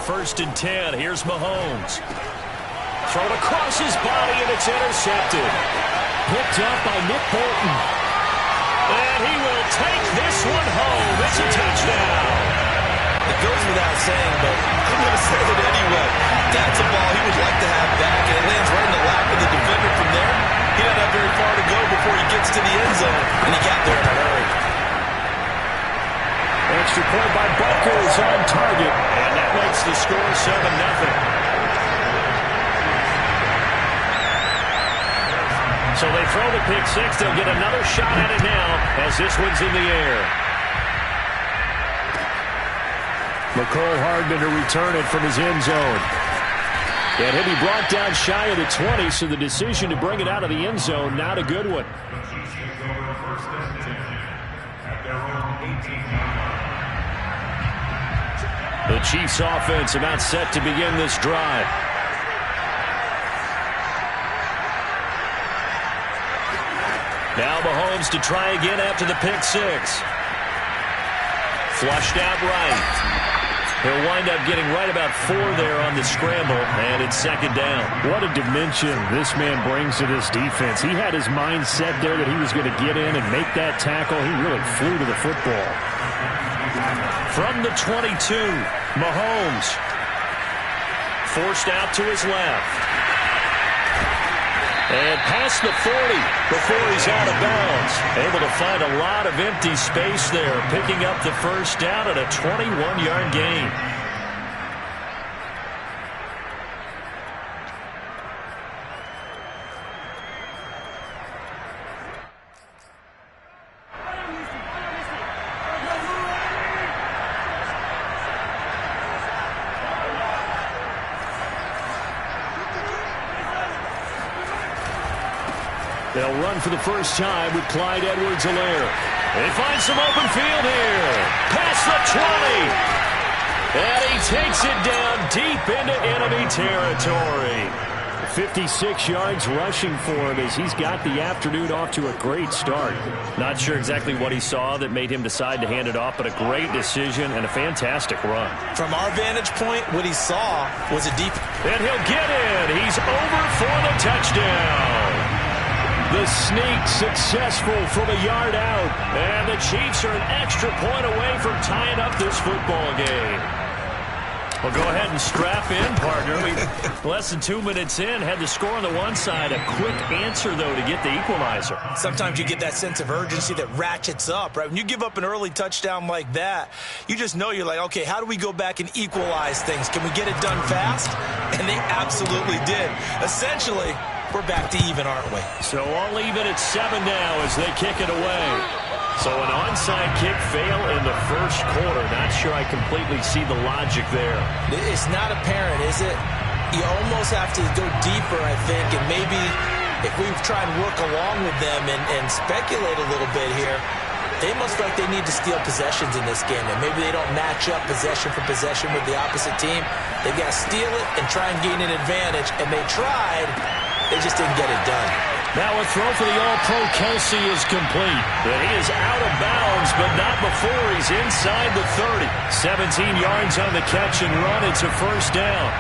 1st and 10. Here's Mahomes. Thrown across his body, and it's intercepted. Picked up by Nick Bolton. And he will take this one home. It's a touchdown. It goes without saying, but I'm going to say it anyway. That's a ball he would like to have back, and it lands right in the lap of the defender from there. He doesn't have very far to go before he gets to the end zone, and he got there in a hurry. Extra point by Butker is on target. And that makes the score 7-0. So they throw the pick six. They'll get another shot at it now as this one's in the air. McCole Hardman to return it from his end zone. And he'll be brought down shy of the 20, so the decision to bring it out of the end zone, not a good one. The Chiefs offense about set to begin this drive. Now Mahomes to try again after the pick six. Flushed out right. He'll wind up getting right about 4 there on the scramble, and it's 2nd down. What a dimension this man brings to this defense. He had his mind set there that he was going to get in and make that tackle. He really flew to the football. From the 22, Mahomes. Forced out to his left. And past the 40 before he's out of bounds. Able to find a lot of empty space there, picking up the 1st down at a 21-yard gain. They'll run for the first time with Clyde Edwards-Helaire. They find some open field here. Past the 20. And he takes it down deep into enemy territory. 56 yards rushing for him as he's got the afternoon off to a great start. Not sure exactly what he saw that made him decide to hand it off, but a great decision and a fantastic run. From our vantage point, what he saw was a deep... And he'll get in. He's over for the touchdown. The sneak successful from a yard out. And the Chiefs are an extra point away from tying up this football game. Well, go ahead and strap in, partner. Less than 2 minutes in, had the score on the one side. A quick answer, though, to get the equalizer. Sometimes you get that sense of urgency that ratchets up, right? When you give up an early touchdown like that, you just know you're like, okay, how do we go back and equalize things? Can we get it done fast? And they absolutely did. Essentially, we're back to even, aren't we? So all even at 7 now as they kick it away. So an onside kick fail in the first quarter. Not sure I completely see the logic there. It's not apparent, is it? You almost have to go deeper, I think, and maybe if we try and work along with them and speculate a little bit here, they must feel like they need to steal possessions in this game, and maybe they don't match up possession for possession with the opposite team. They've got to steal it and try and gain an advantage, and they tried. They just didn't get it done. Now a throw for the All-Pro Kelsey is complete. But he is out of bounds, but not before he's inside the 30. 17 yards on the catch and run. It's a first down.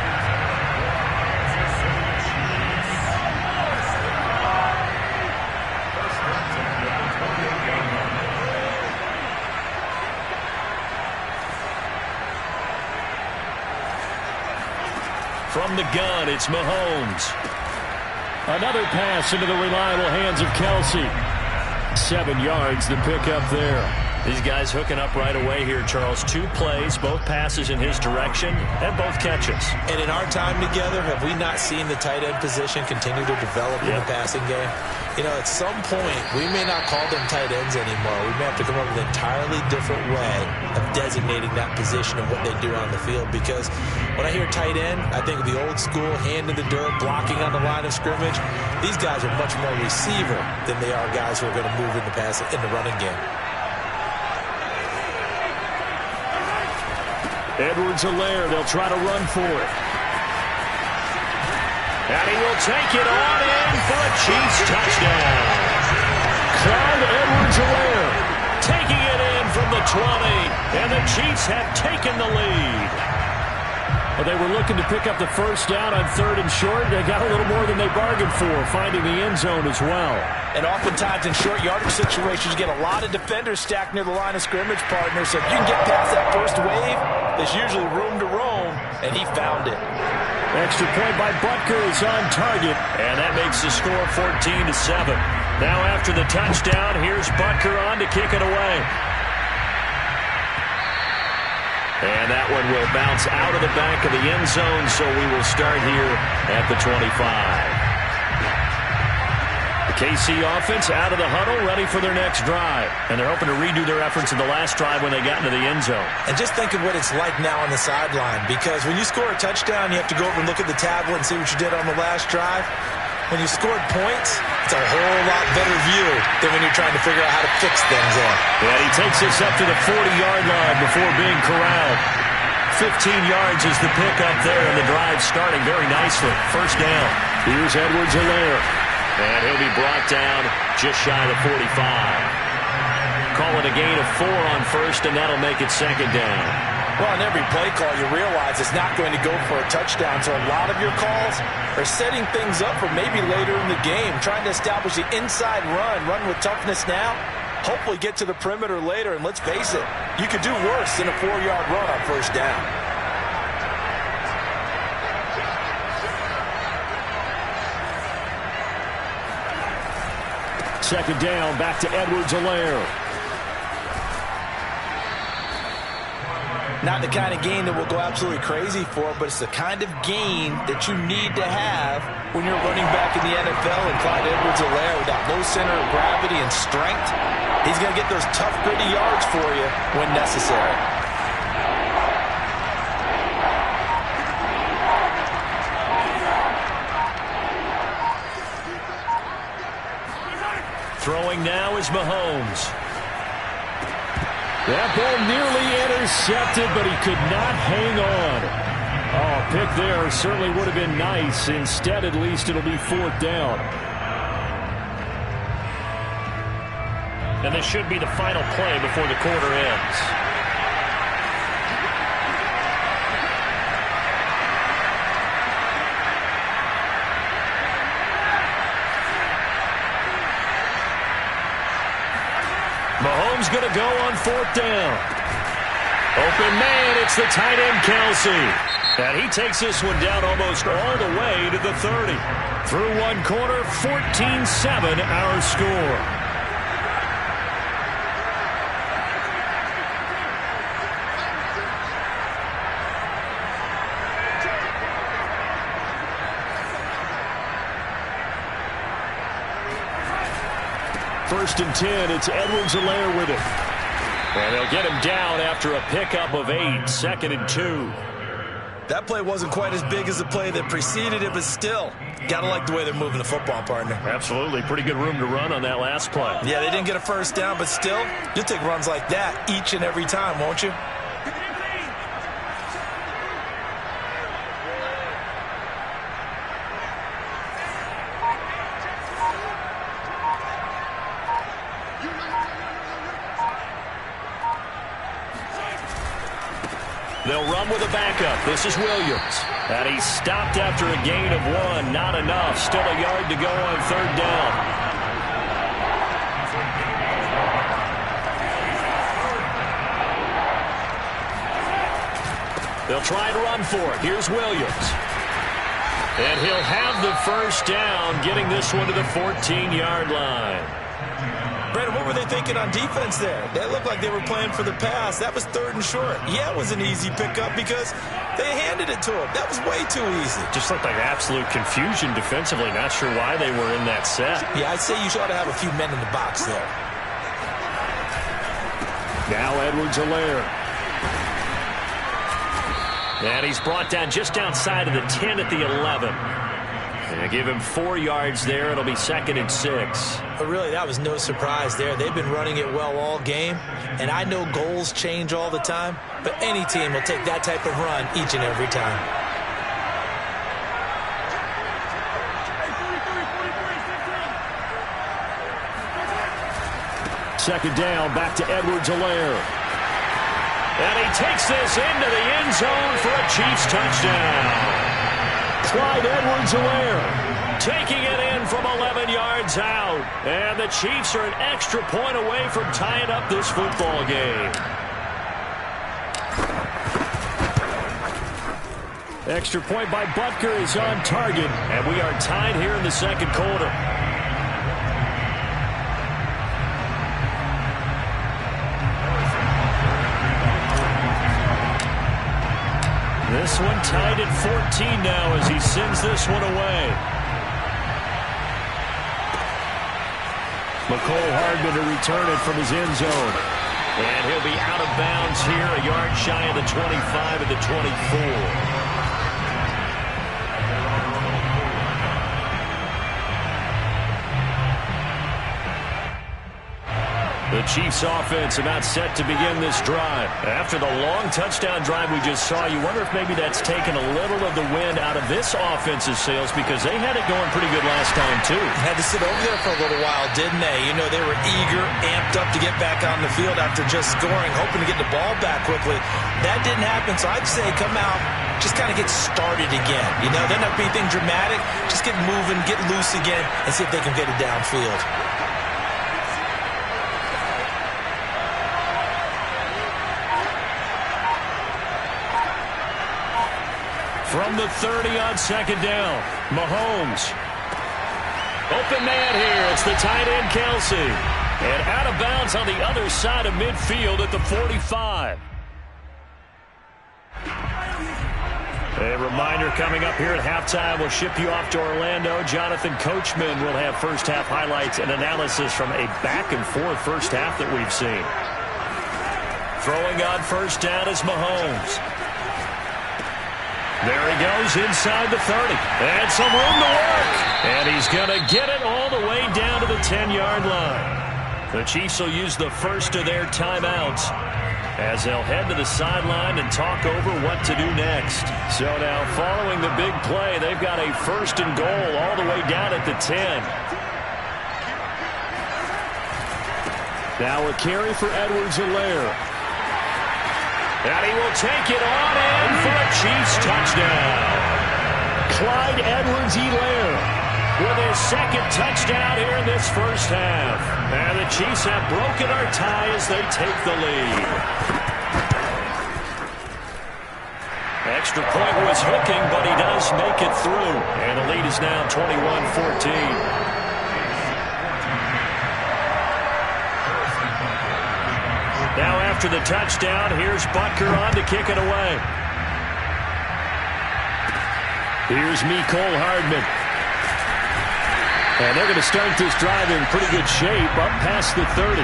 From the gun, it's Mahomes. Another pass into the reliable hands of Kelsey. 7 yards, the pickup there. These guys hooking up right away here, Charles. 2 plays, both passes in his direction, and both catches. And in our time together, have we not seen the tight end position continue to develop in the passing game? You know, at some point, we may not call them tight ends anymore. We may have to come up with an entirely different way of designating that position and what they do on the field. Because when I hear tight end, I think of the old school, hand in the dirt, blocking on the line of scrimmage. These guys are much more receiver than they are guys who are going to move in the running game. Edwards-Helaire, they'll try to run for it. And he will take it on in for a Chiefs touchdown. Clyde Edwards-Helaire taking it in from the 20. And the Chiefs have taken the lead. Well, they were looking to pick up the first down on 3rd and short. They got a little more than they bargained for, finding the end zone as well. And oftentimes in short yardage situations, you get a lot of defenders stacked near the line of scrimmage, partner. So if you can get past that first wave, there's usually room to roam, and he found it. Extra point by Butker is on target. And that makes the score 14-7. Now after the touchdown, here's Butker on to kick it away. And that one will bounce out of the back of the end zone, so we will start here at the 25. The KC offense out of the huddle, ready for their next drive. And they're hoping to redo their efforts in the last drive when they got into the end zone. And just think of what it's like now on the sideline, because when you score a touchdown, you have to go over and look at the tablet and see what you did on the last drive. When you scored points, it's a whole lot better view than when you're trying to figure out how to fix things on. And he takes us up to the 40-yard line before being corralled. 15 yards is the pickup there, and the drive starting very nicely. First down. Here's Edwards-Helaire. And he'll be brought down just shy of the 45. Call it a gain of 4 on first, and that'll make it second down. Well, on every play call, you realize it's not going to go for a touchdown. So a lot of your calls are setting things up for maybe later in the game, trying to establish the inside run with toughness now, hopefully get to the perimeter later. And let's face it, you could do worse than a 4-yard run on first down. Second down, back to Edwards-Helaire. Not the kind of gain that we'll go absolutely crazy for, but it's the kind of gain that you need to have when you're running back in the NFL. And Clyde Edwards-Helaire, with that low center of gravity and strength, he's going to get those tough, gritty yards for you when necessary. Throwing now is Mahomes. That ball nearly intercepted, but he could not hang on. Oh, pick there certainly would have been nice. Instead, at least, it'll be 4th down. And this should be the final play before the quarter ends. Mahomes going to go on 4th down. Open man, it's the tight end Kelsey. And he takes this one down almost all the way to the 30. Through one quarter, 14-7 our score. First and 10, it's Edwards-Helaire with it. And they'll get him down after a pickup of 8, 2nd and 2. That play wasn't quite as big as the play that preceded it, but still, gotta like the way they're moving the football, partner. Absolutely. Pretty good room to run on that last play. Yeah, they didn't get a first down, but still, you'll take runs like that each and every time, won't you? They'll run with a backup. This is Williams. And he's stopped after a gain of 1. Not enough. Still a yard to go on 3rd down. They'll try and run for it. Here's Williams. And he'll have the first down, getting this one to the 14-yard line. Brandon, what were they thinking on defense there? They looked like they were playing for the pass. That was 3rd and short. Yeah, it was an easy pickup because they handed it to him. That was way too easy. Just looked like absolute confusion defensively. Not sure why they were in that set. Yeah, I'd say you ought to have a few men in the box there. Now Edwards-Helaire. And he's brought down just outside of the 10 at the 11. And give him 4 yards there. It'll be 2nd and 6. But really, that was no surprise there. They've been running it well all game. And I know goals change all the time, but any team will take that type of run each and every time. Second down, back to Edwards-Helaire. And he takes this into the end zone for a Chiefs touchdown. Clyde Edwards-Helaire taking it in from 11 yards out. And the Chiefs are an extra point away from tying up this football game. Extra point by Butker is on target. And we are tied here in the second quarter. This one tied at 14 now as he sends this one away. McCole Hardman to return it from his end zone. And he'll be out of bounds here, a yard shy of the 25 at the 24. The Chiefs offense about set to begin this drive. After the long touchdown drive we just saw, you wonder if maybe that's taken a little of the wind out of this offense's sails because they had it going pretty good last time too. Had to sit over there for a little while, didn't they? You know, they were eager, amped up to get back on the field after just scoring, hoping to get the ball back quickly. That didn't happen, so I'd say come out, just kind of get started again. You know, doesn't have to be anything dramatic. Just get moving, get loose again, and see if they can get it downfield. From the 30 on second down, Mahomes. Open man here. It's the tight end, Kelsey. And out of bounds on the other side of midfield at the 45. A reminder coming up here at halftime. We'll ship you off to Orlando. Jonathan Coachman will have first half highlights and analysis from a back-and-forth first half that we've seen. Throwing on first down is Mahomes. There he goes inside the 30. And some room to work. And he's going to get it all the way down to the 10-yard line. The Chiefs will use the first of their timeouts as they'll head to the sideline and talk over what to do next. So now following the big play, they've got a first and goal all the way down at the 10. Now a carry for Edwards-Helaire. And he will take it on in for a Chiefs touchdown. Clyde Edwards-Helaire with his second touchdown here in this first half. And the Chiefs have broken our tie as they take the lead. Extra point was hooking, but he does make it through. And the lead is now 21-14. Now after the touchdown, here's Butker on to kick it away. Here's McCole Hardman. And they're going to start this drive in pretty good shape up past the 30.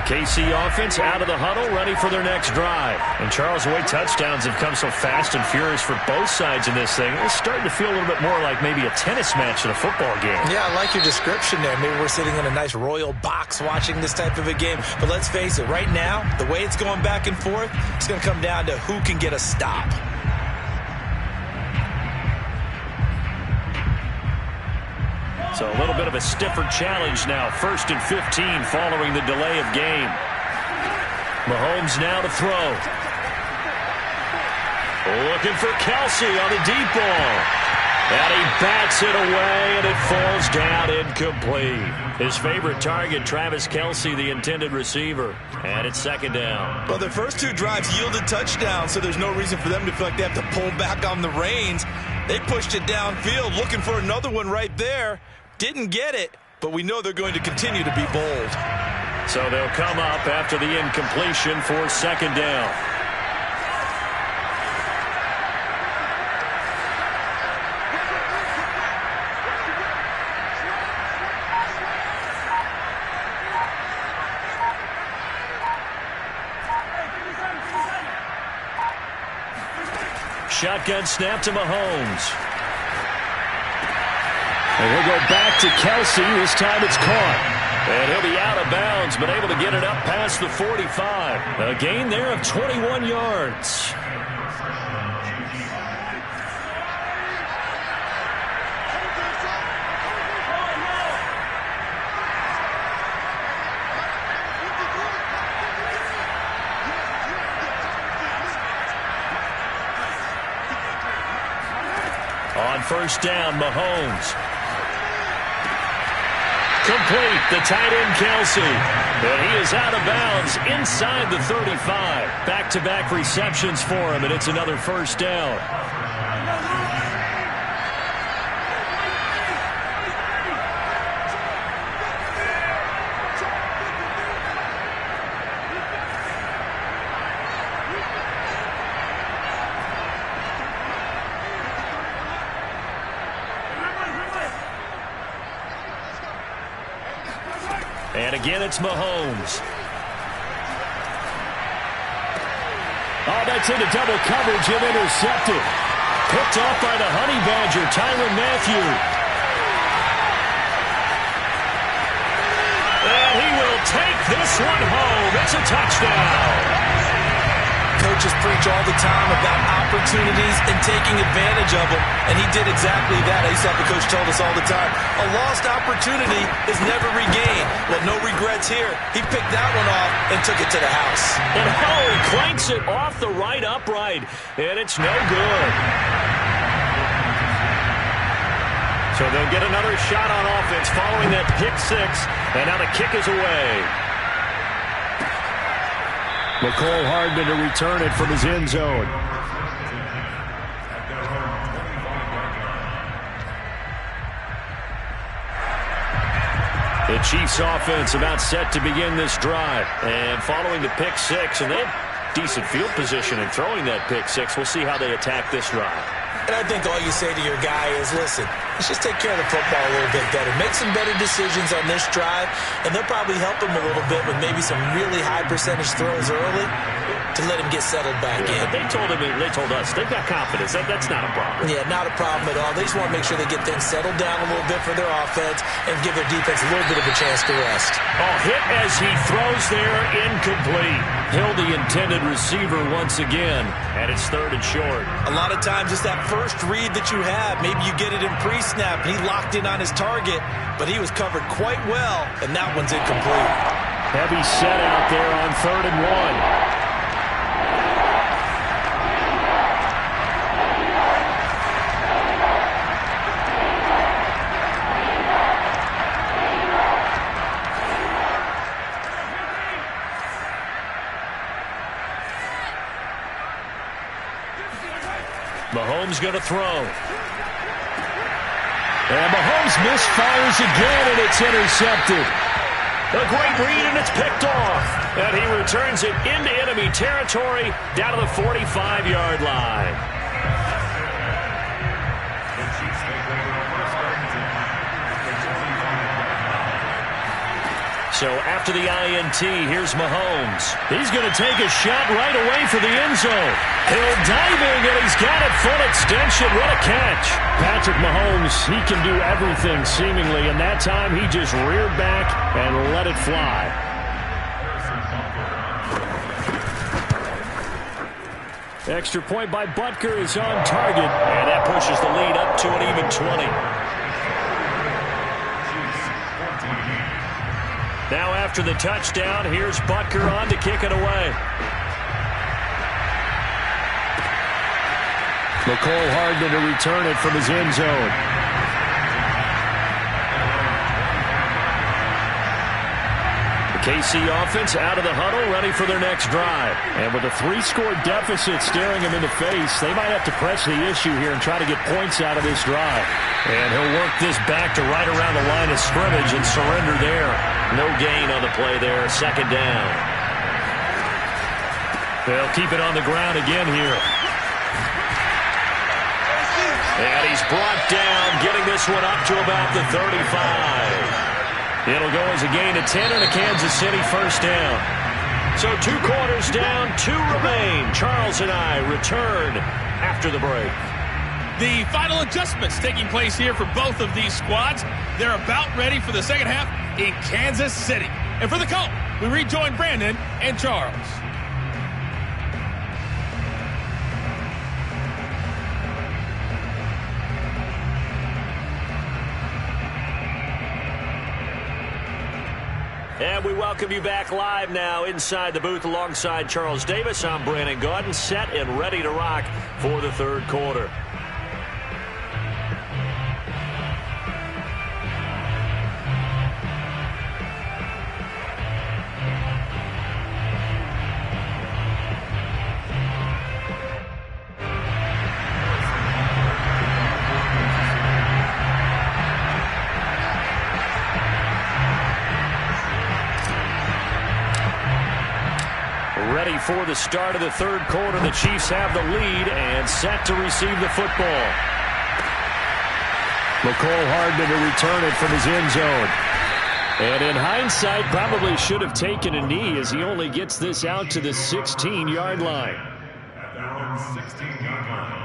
KC offense out of the huddle, ready for their next drive. And Charles, the way touchdowns have come so fast and furious for both sides in this thing, it's starting to feel a little bit more like maybe a tennis match than a football game. Yeah, I like your description there. Maybe we're sitting in a nice royal box watching this type of a game. But let's face it, right now, the way it's going back and forth, it's going to come down to who can get a stop. So a little bit of a stiffer challenge now. 1st and 15 following the delay of game. Mahomes now to throw. Looking for Kelsey on the deep ball. And he bats it away, and it falls down incomplete. His favorite target, Travis Kelsey, the intended receiver. And it's second down. Well, the first two drives yielded touchdowns, so there's no reason for them to feel like they have to pull back on the reins. They pushed it downfield, looking for another one right there. Didn't get it, but we know they're going to continue to be bold. So they'll come up after the incompletion for second down. shotgun snap to Mahomes. And he'll go back to Kelsey. This time it's caught. And he'll be out of bounds, but able to get it up past the 45. A gain there of 21 yards. On first down, Mahomes. Complete, the tight end Kelsey. And he is out of bounds inside the 35. Back-to-back receptions for him, and it's another first down. And again, it's Mahomes. Oh, that's into double coverage and intercepted. Picked off by the Honey Badger, Tyrann Mathieu. And he will take this one home. It's a touchdown. Coaches preach all the time about opportunities and taking advantage of them, and he did exactly that. I used to have the coach told us all the time, a lost opportunity is never regained. Well, no regrets here. He picked that one off and took it to the house. And he clanks it off the right upright, and it's no good. So they'll get another shot on offense following that pick six, and now the kick is away. McCole Hardman to return it from his end zone. The Chiefs offense about set to begin this drive. And following the pick six, and they have decent field position in throwing that pick six. We'll see how they attack this drive. And I think all you say to your guy is, listen, let's just take care of the football a little bit better. Make some better decisions on this drive, and they'll probably help him a little bit with maybe some really high percentage throws early to let him get settled back in. But they told us, they've got confidence. That's not a problem. Yeah, not a problem at all. They just want to make sure they get things settled down a little bit for their offense and give their defense a little bit of a chance to rest. Oh, hit as he throws there, incomplete. Hill, the intended receiver once again, and it's third and short. A lot of times it's that first read that you have. Maybe you get it in pre-snap, and he locked in on his target, but he was covered quite well, and that one's incomplete. Heavy set out there on 3rd and 1. Mahomes going to throw. And Mahomes misfires again, and it's intercepted. A great read, and it's picked off. And he returns it into enemy territory down to the 45-yard line. So after the INT, here's Mahomes. He's going to take a shot right away for the end zone. Hill diving, and he's got it full extension. What a catch. Patrick Mahomes, he can do everything seemingly, and that time he just reared back and let it fly. Extra point by Butker is on target, and that pushes the lead up to an even 20. Now after the touchdown, here's Butker on to kick it away. McCole Hardman to return it from his end zone. The KC offense out of the huddle, ready for their next drive. And with a 3-score deficit staring him in the face, they might have to press the issue here and try to get points out of this drive. And he'll work this back to right around the line of scrimmage and surrender there. No gain on the play there, second down. They'll keep it on the ground again here. And he's brought down, getting this one up to about the 35. It'll go as a gain of 10 and a Kansas City first down. So 2 quarters down, 2 remain. Charles and I return after the break. The final adjustments taking place here for both of these squads. They're about ready for the second half in Kansas City. And for the call, we rejoin Brandon and Charles. And we welcome you back live now inside the booth alongside Charles Davis. I'm Brandon Gaudin, set and ready to rock for the third quarter. Ready for the start of the third quarter. The Chiefs have the lead and set to receive the football. McCole Hardman to return it from his end zone. And in hindsight, probably should have taken a knee as he only gets this out to the 16-yard line. At their own 16-yard line.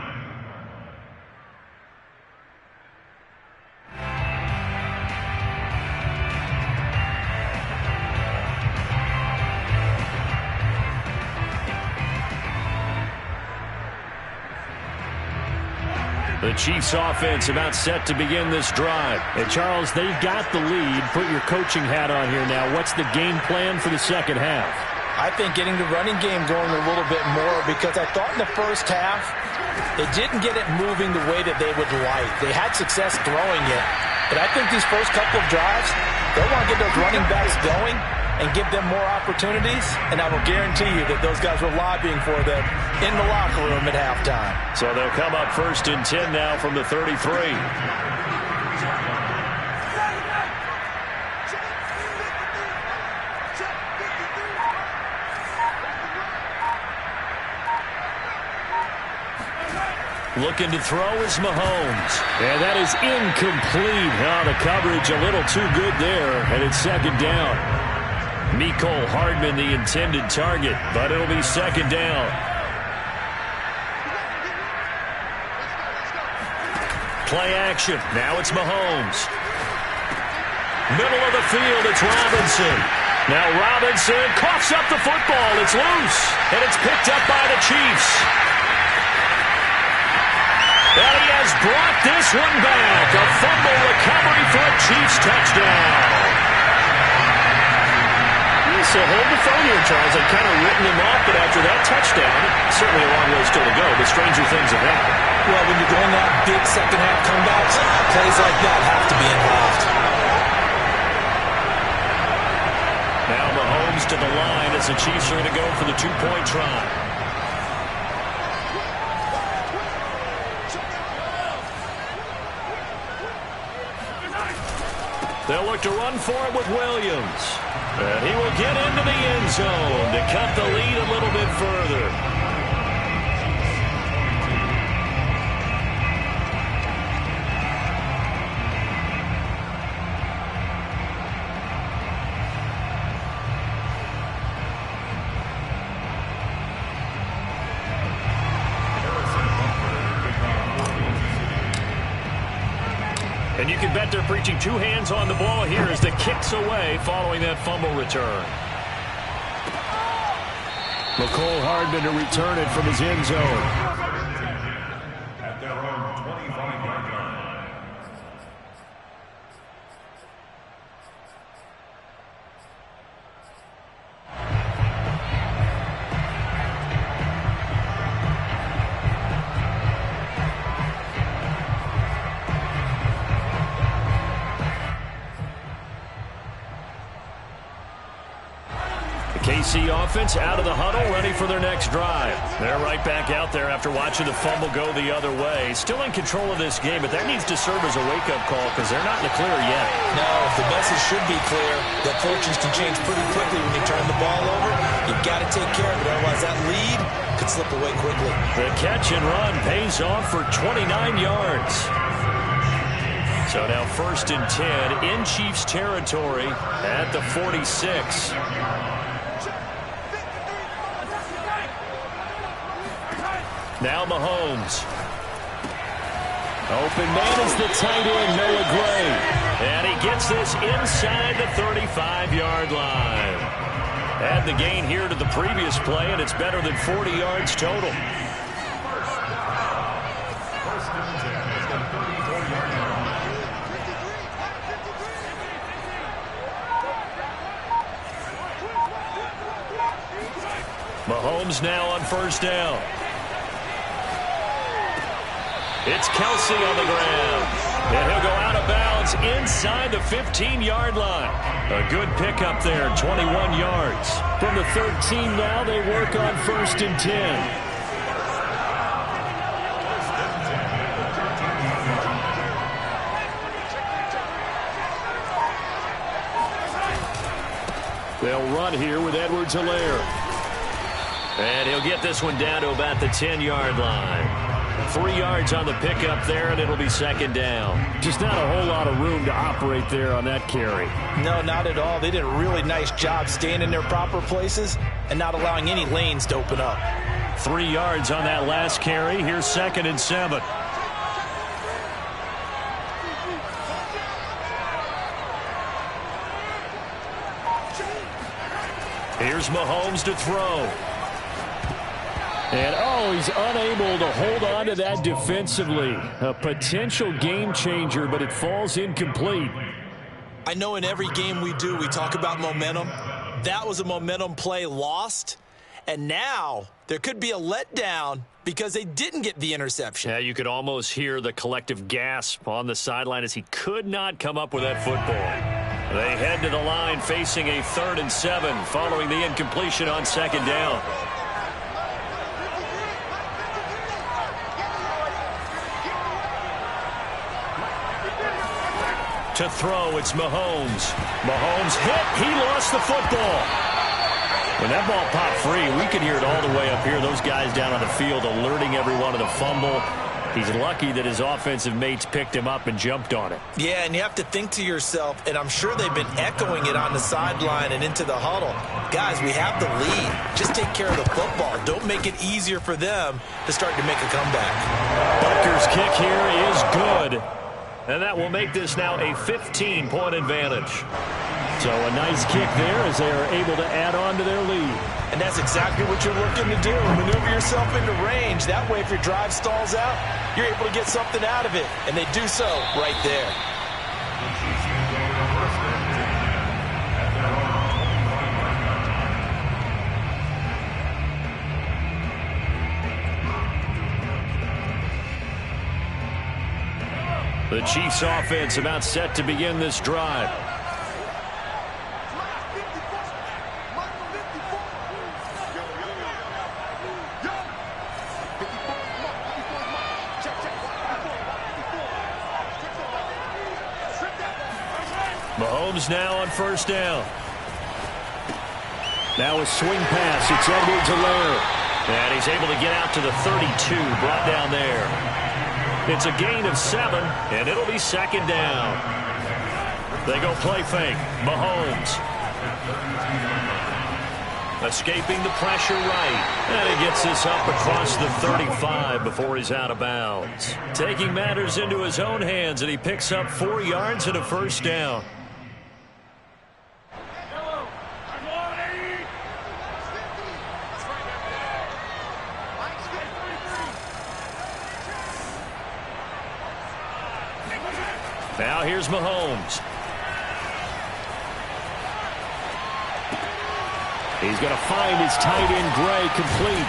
The Chiefs offense about set to begin this drive. And Charles, they've got the lead. Put your coaching hat on here now. What's the game plan for the second half? I think getting the running game going a little bit more, because I thought in the first half they didn't get it moving the way that they would like. They had success throwing it, but I think these first couple of drives, they want to get those running backs going and give them more opportunities, and I will guarantee you that those guys were lobbying for them in the locker room at halftime. So they'll come up 1st and 10 now from the 33. Looking to throw is Mahomes. And that is incomplete. Oh, the coverage a little too good there, and it's second down. McCole Hardman the intended target, but it'll be second down. Play action. Now it's Mahomes. Middle of the field, it's Robinson. Now Robinson coughs up the football. It's loose, and it's picked up by the Chiefs. And he has brought this one back. A fumble recovery for a Chiefs touchdown. So hold the phone here, Charles. I've kind of written him off, but after that touchdown, certainly a long way still to go, but stranger things have happened. Well, when you're going that big second-half comebacks, plays like that have to be involved. Now Mahomes to the line as the Chiefs are going to go for the two-point try. They'll look to run for it with Williams. And he will get into the end zone to cut the lead a little bit further. And you can bet they're preaching two hands on the ball here as the kick's away following that fumble return. McCole Hardman to return it from his end zone. At their own 25-yard line. KC offense out of the huddle, ready for their next drive. They're right back out there after watching the fumble go the other way. Still in control of this game, but that needs to serve as a wake-up call because they're not in the clear yet. No, the message should be clear that fortunes can change pretty quickly when you turn the ball over. You've got to take care of it, otherwise that lead could slip away quickly. The catch and run pays off for 29 yards. So now 1st and 10 in Chiefs territory at the 46. Now Mahomes. Open man is the tight end, Noah Gray. And he gets this inside the 35-yard line. Add the gain here to the previous play, and it's better than 40 yards total. Mahomes now on first down. It's Kelsey on the ground. And he'll go out of bounds inside the 15-yard line. A good pickup there, 21 yards. From the 13 now, they work on first and 10. They'll run here with Edwards-Helaire. And he'll get this one down to about the 10-yard line. 3 yards on the pickup there, and it'll be second down. Just not a whole lot of room to operate there on that carry. No, not at all. They did a really nice job staying in their proper places and not allowing any lanes to open up. 3 yards on that last carry. Here's second and 7. Here's Mahomes to throw. And, oh, he's unable to hold on to that defensively. A potential game changer, but it falls incomplete. I know in every game we do, we talk about momentum. That was a momentum play lost. And now there could be a letdown because they didn't get the interception. Yeah, you could almost hear the collective gasp on the sideline as he could not come up with that football. They head to the line facing a 3rd and 7 following the incompletion on second down. To throw, it's Mahomes. Mahomes hit. He lost the football. When that ball popped free, we could hear it all the way up here. Those guys down on the field alerting everyone of the fumble. He's lucky that his offensive mates picked him up and jumped on it. Yeah, and you have to think to yourself, and I'm sure they've been echoing it on the sideline and into the huddle. Guys, we have the lead. Just take care of the football. Don't make it easier for them to start to make a comeback. Butker's kick here is good. And that will make this now a 15-point advantage. So a nice kick there as they are able to add on to their lead. And that's exactly what you're looking to do. Maneuver yourself into range. That way, if your drive stalls out, you're able to get something out of it. And they do so right there. The Chiefs offense about set to begin this drive. Mahomes now on first down. Now a swing pass. It's Edwards-Helaire. And he's able to get out to the 32, brought down there. It's a gain of 7, and it'll be second down. They go play fake. Mahomes. Escaping the pressure right. And he gets this up across the 35 before he's out of bounds. Taking matters into his own hands, and he picks up 4 yards and a first down. Now here's Mahomes. He's going to find his tight end Gray complete.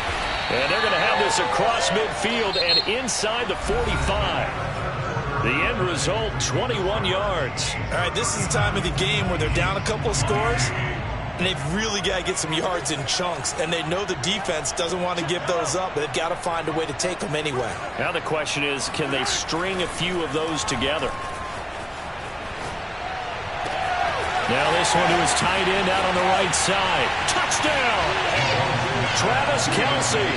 And they're going to have this across midfield and inside the 45. The end result, 21 yards. All right, this is the time of the game where they're down a couple of scores, and they've really got to get some yards in chunks. And they know the defense doesn't want to give those up, but they've got to find a way to take them anyway. Now the question is, can they string a few of those together? Now this one to his tight end out on the right side. Touchdown! Travis Kelce,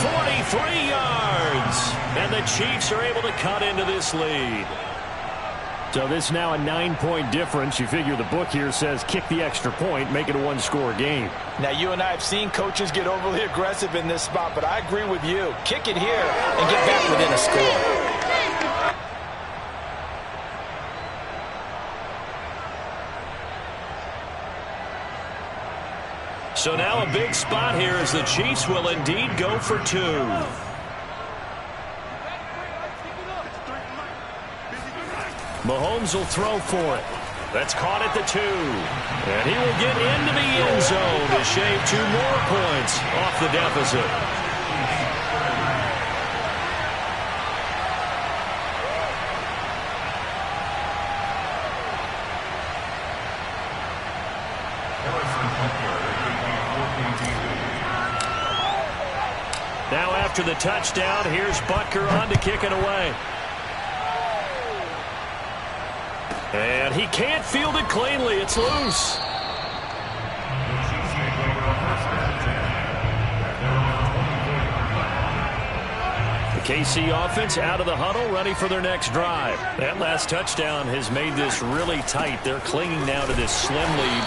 43 yards. And the Chiefs are able to cut into this lead. So this now a 9-point difference. You figure the book here says kick the extra point, make it a one-score game. Now, you and I have seen coaches get overly aggressive in this spot, but I agree with you. Kick it here and get back within a score. So now a big spot here as the Chiefs will indeed go for two. Mahomes will throw for it. That's caught at the 2. And he will get into the end zone to shave 2 more points off the deficit. Now after the touchdown, here's Butker on to kick it away. And he can't field it cleanly. It's loose. The KC offense out of the huddle, ready for their next drive. That last touchdown has made this really tight. They're clinging now to this slim lead.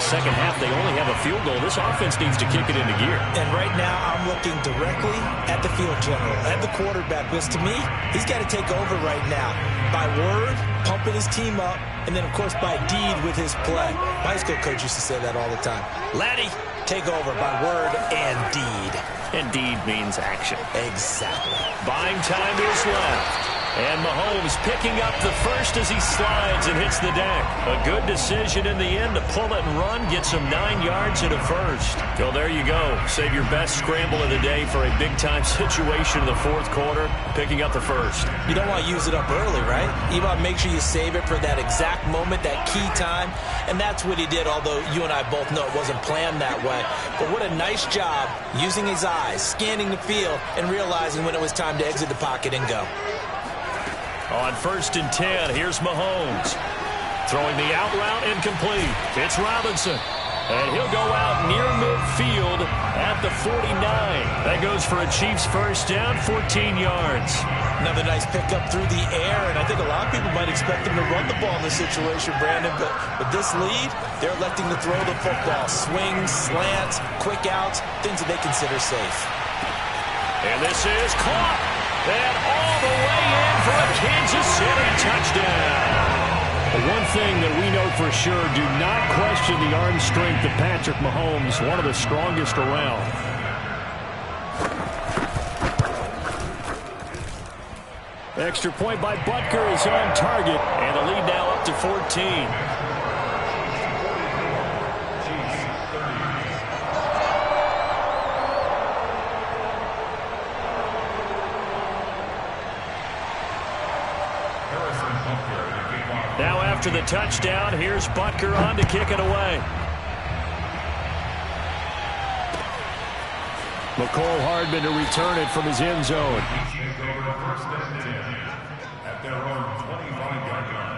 Second half, they only have a field goal. This offense needs to kick it into gear. And right now, I'm looking directly at the field general, at the quarterback, because to me, he's got to take over right now. By word, pumping his team up, and then, of course, by deed with his play. My high school coach used to say that all the time. Laddie, take over by word and deed. And deed means action. Exactly. Buying time is left. And Mahomes picking up the first as he slides and hits the deck. A good decision in the end to pull it and run, get some 9 yards and a first. Well, there you go. Save your best scramble of the day for a big-time situation in the fourth quarter, picking up the first. You don't want to use it up early, right? You want to make sure you save it for that exact moment, that key time. And that's what he did, although you and I both know it wasn't planned that way. But what a nice job using his eyes, scanning the field, and realizing when it was time to exit the pocket and go. On 1st and 10, here's Mahomes. Throwing the out route incomplete. It's Robinson. And he'll go out near midfield at the 49. That goes for a Chiefs first down, 14 yards. Another nice pickup through the air, and I think a lot of people might expect them to run the ball in this situation, Brandon, but with this lead, they're electing to throw the football. Swings, slants, quick outs, things that they consider safe. And this is caught. And all the way in for a Kansas City touchdown. One thing that we know for sure, do not question the arm strength of Patrick Mahomes, one of the strongest around. Extra point by Butker is on target, and the lead now up to 14. Now after the touchdown, here's Butker on to kick it away. McCole Hardman to return it from his end zone. At their own 25-yard line.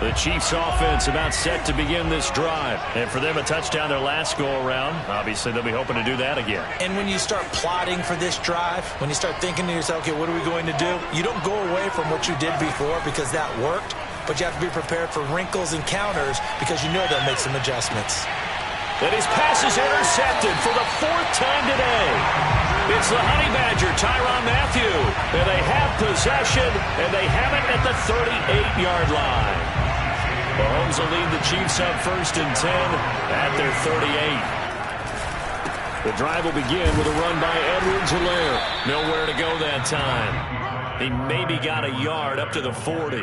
The Chiefs offense about set to begin this drive. And for them, a touchdown their last go-around. Obviously, they'll be hoping to do that again. And when you start plotting for this drive, when you start thinking to yourself, okay, what are we going to do? You don't go away from what you did before because that worked, but you have to be prepared for wrinkles and counters because you know they'll make some adjustments. And his pass is intercepted for the 4th time today. It's the Honey Badger, Tyrann Mathieu. And they have possession, and they have it at the 38-yard line. Mahomes will lead the Chiefs up 1st and 10 at their 38. The drive will begin with a run by Edwards-Helaire. Nowhere to go that time. He maybe got a yard up to the 40.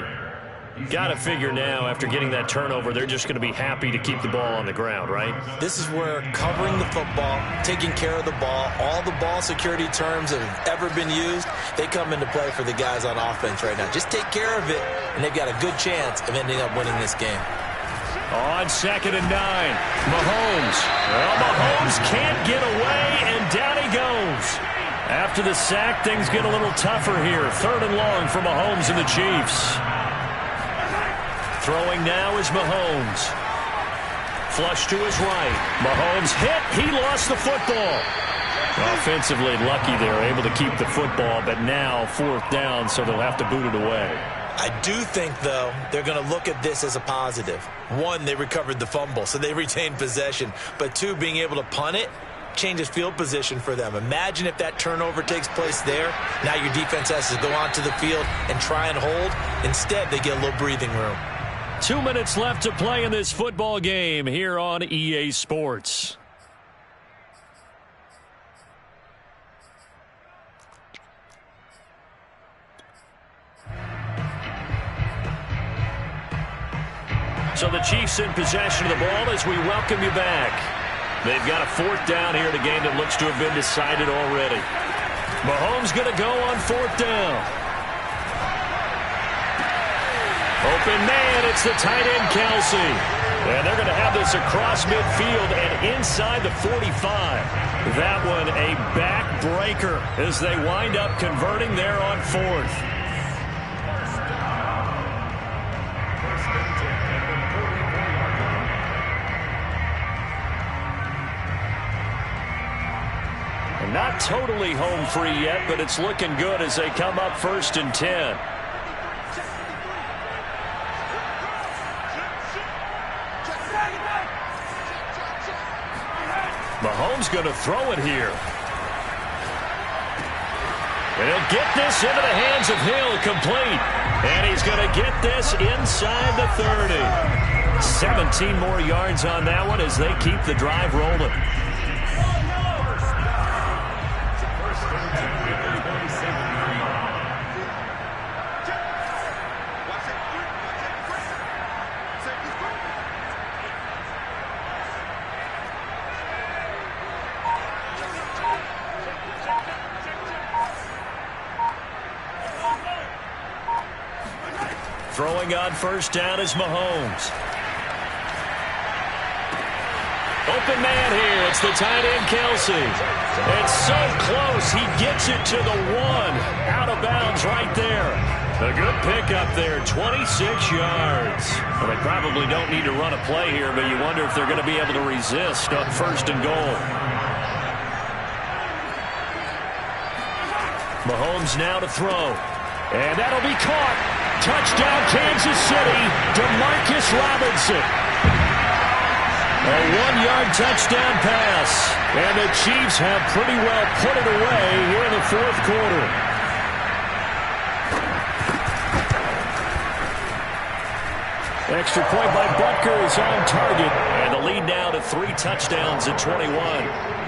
Got to figure now, after getting that turnover, they're just going to be happy to keep the ball on the ground, right? This is where covering the football, taking care of the ball, all the ball security terms that have ever been used, they come into play for the guys on offense right now. Just take care of it, and they've got a good chance of ending up winning this game. On 2nd and 9, Mahomes. Well, Mahomes can't get away, and down he goes. After the sack, things get a little tougher here. 3rd and long for Mahomes and the Chiefs. Throwing now is Mahomes. flush to his right. Mahomes hit. He lost the football. Offensively lucky they're able to keep the football, but now 4th down, so they'll have to boot it away. I do think, though, they're going to look at this as a positive. 1, they recovered the fumble, so they retained possession. But 2, being able to punt it changes field position for them. Imagine if that turnover takes place there. Now your defense has to go onto the field and try and hold. Instead, they get a little breathing room. 2 minutes left to play in this football game here on EA Sports. So the Chiefs in possession of the ball as we welcome you back. They've got a 4th down here in a game that looks to have been decided already. Mahomes going to go on 4th down. Open man, it's the tight end Kelsey. And they're going to have this across midfield and inside the 45. That one a backbreaker as they wind up converting there on 4th. Not totally home free yet, but it's looking good as they come up 1st and 10. Mahomes going to throw it here. And he'll get this into the hands of Hill, complete. And he's going to get this inside the 30. 17 more yards on that one as they keep the drive rolling. Throwing on 1st down is Mahomes. Open man here. It's the tight end Kelsey. It's so close. He gets it to the 1. Out of bounds right there. A good pickup there. 26 yards. Well, they probably don't need to run a play here, but you wonder if they're going to be able to resist on 1st and goal. Mahomes now to throw. And that'll be caught. Touchdown, Kansas City. DeMarcus Robinson. A 1-yard touchdown pass. And the Chiefs have pretty well put it away here in the 4th quarter. Extra point by Butker is on target. And the lead now to 3 touchdowns at 21.